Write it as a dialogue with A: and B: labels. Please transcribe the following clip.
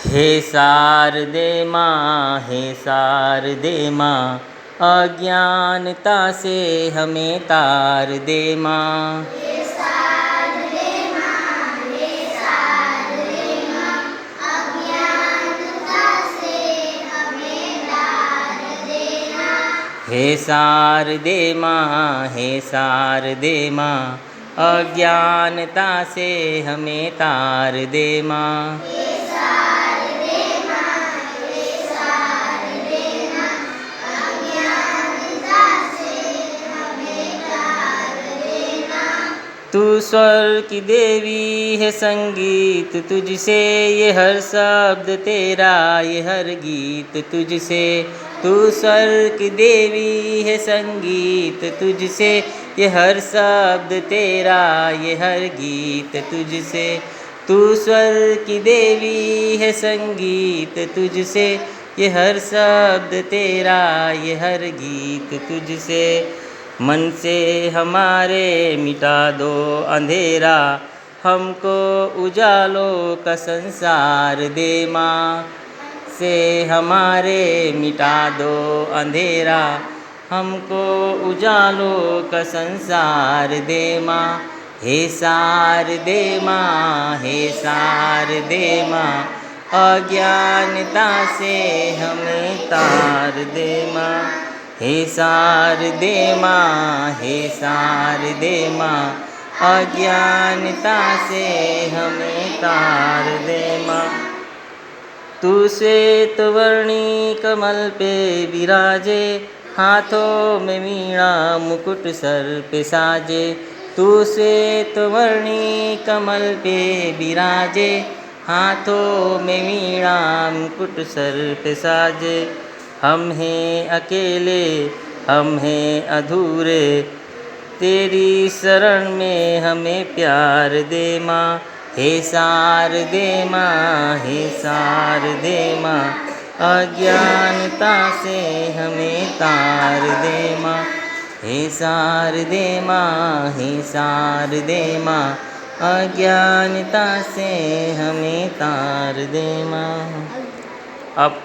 A: हे शारदे माँ, हे शारदे माँ, अज्ञानता से हमें तार दे माँ। हे शारदे माँ, हे शारदे माँ, अज्ञानता से हमें तार दे माँ। तू स्वर की देवी है, संगीत तुझसे ये हर शब्द तेरा, ये हर गीत तुझसे। तू स्वर की देवी है, संगीत तुझसे ये हर शब्द तेरा, ये हर गीत तुझसे। तू स्वर की देवी है, संगीत तुझसे ये हर शब्द तेरा, ये हर गीत तुझसे। मन से हमारे मिटा दो अंधेरा, हमको उजालों का संसार दे माँ। से हमारे मिटा दो अंधेरा, हमको उजालों का संसार दे माँ। हे शारदे माँ, हे शारदे माँ, अज्ञानता से हमें तार दे माँ। हे शारदे माँ, हे शारदे माँ, अज्ञानता से हमें तार दे माँ। तू श्वेतवर्णी कमल पे विराजे, हाथों में वीणा मुकुट सर पे साजे। तू श्वेतवर्णी कमल पे विराजे, हाथों में वीणा मुकुट सर पे साजे। हम हैं अकेले, हम हैं अधूरे, तेरी शरण में हमें प्यार दे माँ। हे शारदे माँ, हे शारदे माँ, अज्ञानता से हमें तार दे माँ। हे शारदे माँ, हे शारदे माँ, अज्ञानता से हमें तार दे माँ। अब